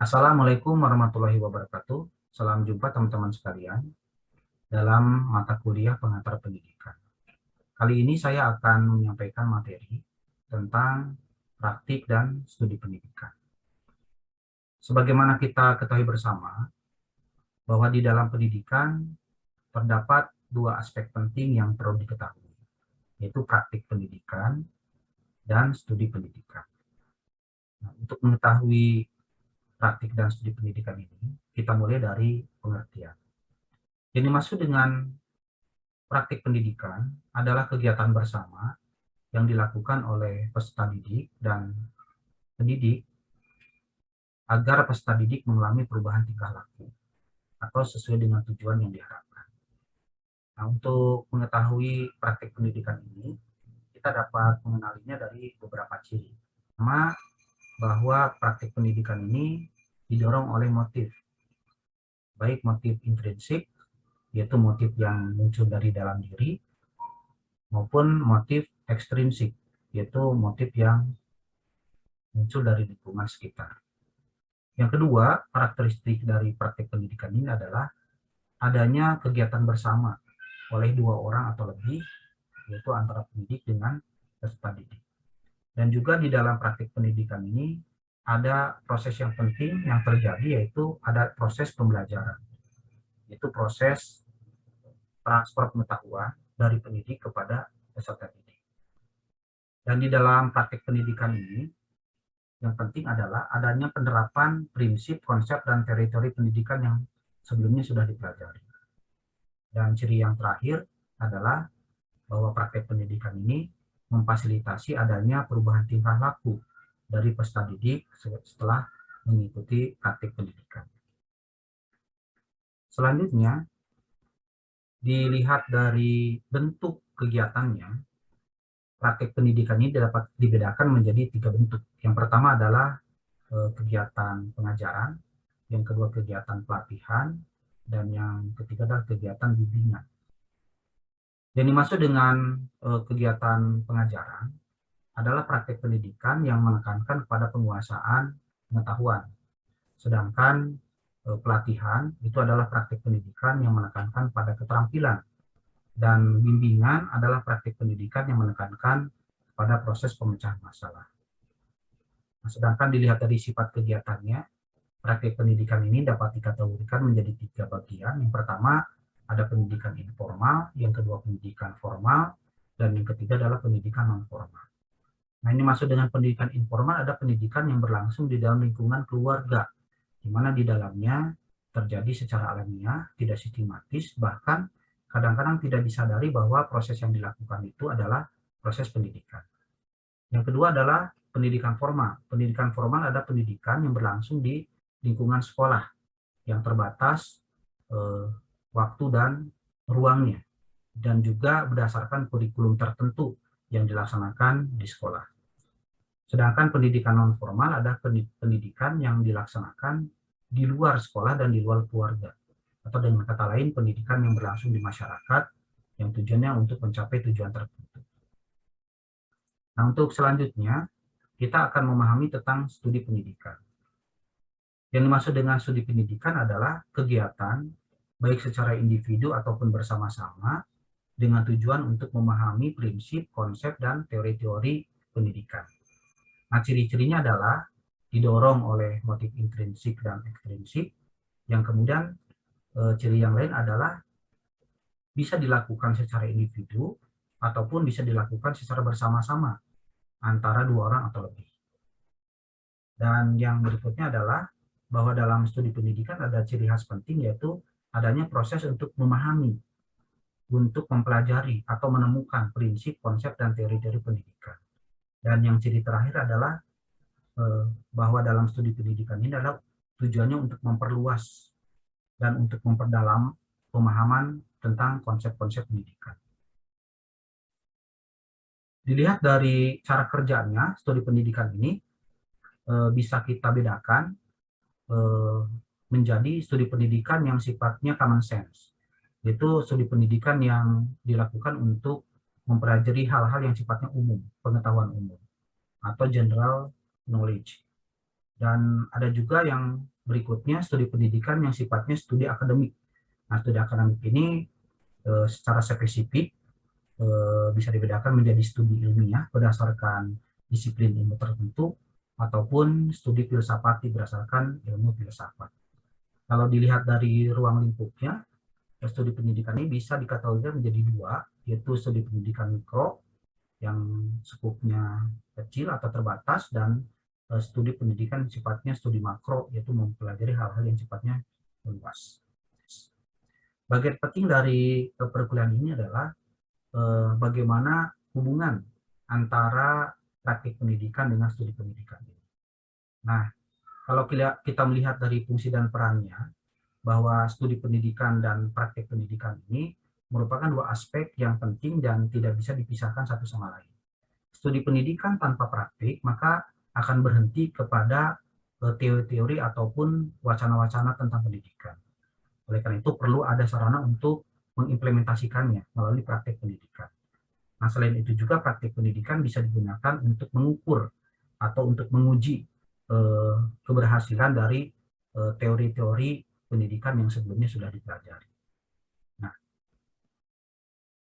Assalamualaikum warahmatullahi wabarakatuh. Salam jumpa teman-teman sekalian dalam mata kuliah pengantar pendidikan. Kali ini saya akan menyampaikan materi tentang praktik dan studi pendidikan. Sebagaimana kita ketahui bersama bahwa di dalam pendidikan terdapat dua aspek penting yang perlu diketahui, yaitu praktik pendidikan dan studi pendidikan. Nah, untuk mengetahui praktik dan studi pendidikan ini, kita mulai dari pengertian. Yang dimaksud dengan praktik pendidikan adalah kegiatan bersama yang dilakukan oleh peserta didik dan pendidik agar peserta didik mengalami perubahan tingkah laku atau sesuai dengan tujuan yang diharapkan. Nah, untuk mengetahui praktik pendidikan ini, kita dapat mengenalinya dari beberapa ciri. Pertama, bahwa praktik pendidikan ini didorong oleh motif, baik motif intrinsik, yaitu motif yang muncul dari dalam diri, maupun motif ekstrinsik, yaitu motif yang muncul dari lingkungan sekitar. Yang kedua, karakteristik dari praktik pendidikan ini adalah adanya kegiatan bersama oleh dua orang atau lebih, yaitu antara pendidik dengan peserta didik. Dan juga di dalam praktik pendidikan ini ada proses yang penting yang terjadi, yaitu ada proses pembelajaran, yaitu proses transfer pengetahuan dari pendidik kepada peserta didik. Dan di dalam praktik pendidikan ini, yang penting adalah adanya penerapan prinsip, konsep, dan teritori pendidikan yang sebelumnya sudah dipelajari. Dan ciri yang terakhir adalah bahwa praktek pendidikan ini memfasilitasi adanya perubahan tingkah laku dari peserta didik setelah mengikuti praktek pendidikan. Selanjutnya, dilihat dari bentuk kegiatannya, praktek pendidikan ini dapat dibedakan menjadi 3 bentuk. Yang pertama adalah kegiatan pengajaran, yang kedua kegiatan pelatihan, dan yang ketiga adalah kegiatan bimbingan. Yang dimaksud dengan kegiatan pengajaran adalah praktek pendidikan yang menekankan kepada penguasaan pengetahuan. Sedangkan pelatihan itu adalah praktek pendidikan yang menekankan pada keterampilan. Dan bimbingan adalah praktek pendidikan yang menekankan pada proses pemecahan masalah. Nah, sedangkan dilihat dari sifat kegiatannya, praktek pendidikan ini dapat dikategorikan menjadi 3 bagian. Yang pertama ada pendidikan informal, yang kedua pendidikan formal, dan yang ketiga adalah pendidikan non formal. Nah, ini maksud dengan pendidikan informal ada pendidikan yang berlangsung di dalam lingkungan keluarga, di mana di dalamnya terjadi secara alamiah, tidak sistematis, bahkan kadang-kadang tidak disadari bahwa proses yang dilakukan itu adalah proses pendidikan. Yang kedua adalah pendidikan formal. Pendidikan formal ada pendidikan yang berlangsung di lingkungan sekolah yang terbatas waktu dan ruangnya, dan juga berdasarkan kurikulum tertentu yang dilaksanakan di sekolah. Sedangkan pendidikan non formal ada pendidikan yang dilaksanakan di luar sekolah dan di luar keluarga, atau dengan kata lain pendidikan yang berlangsung di masyarakat yang tujuannya untuk mencapai tujuan tertentu. Nah, untuk selanjutnya kita akan memahami tentang studi pendidikan. Yang dimaksud dengan studi pendidikan adalah kegiatan baik secara individu ataupun bersama-sama dengan tujuan untuk memahami prinsip, konsep, dan teori-teori pendidikan. Nah, ciri-cirinya adalah didorong oleh motif intrinsik dan ekstrinsik, yang kemudian ciri yang lain adalah bisa dilakukan secara individu ataupun bisa dilakukan secara bersama-sama antara 2 orang atau lebih. Dan yang berikutnya adalah bahwa dalam studi pendidikan ada ciri khas penting, yaitu adanya proses untuk memahami, untuk mempelajari atau menemukan prinsip, konsep, dan teori-teori pendidikan. Dan yang ciri terakhir adalah bahwa dalam studi pendidikan ini adalah tujuannya untuk memperluas dan untuk memperdalam pemahaman tentang konsep-konsep pendidikan. Dilihat dari cara kerjanya, studi pendidikan ini bisa kita bedakan menjadi studi pendidikan yang sifatnya common sense, yaitu studi pendidikan yang dilakukan untuk mempelajari hal-hal yang sifatnya umum, pengetahuan umum, atau general knowledge. Dan ada juga yang berikutnya studi pendidikan yang sifatnya studi akademik. Nah, studi akademik ini secara spesifik bisa dibedakan menjadi studi ilmiah berdasarkan disiplin ilmu tertentu ataupun studi filsafati berdasarkan ilmu filsafat. Kalau dilihat dari ruang lingkupnya, studi pendidikan ini bisa dikategorikan menjadi dua, yaitu studi pendidikan mikro yang skupnya kecil atau terbatas, dan studi pendidikan sifatnya studi makro, yaitu mempelajari hal-hal yang sifatnya luas. Bagian penting dari perkuliahan ini adalah bagaimana hubungan antara praktik pendidikan dengan studi pendidikan. Nah, kalau kita melihat dari fungsi dan perannya, bahwa studi pendidikan dan praktik pendidikan ini merupakan dua aspek yang penting dan tidak bisa dipisahkan satu sama lain. Studi pendidikan tanpa praktik maka akan berhenti kepada teori-teori ataupun wacana-wacana tentang pendidikan. Oleh karena itu perlu ada sarana untuk mengimplementasikannya melalui praktik pendidikan. Nah, selain itu juga praktik pendidikan bisa digunakan untuk mengukur atau untuk menguji keberhasilan dari teori-teori pendidikan yang sebelumnya sudah dipelajari. Nah,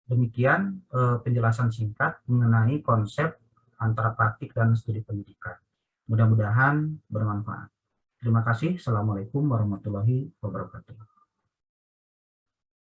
demikian penjelasan singkat mengenai konsep antara praktik dan studi pendidikan. Mudah-mudahan bermanfaat. Terima kasih. Assalamualaikum warahmatullahi wabarakatuh.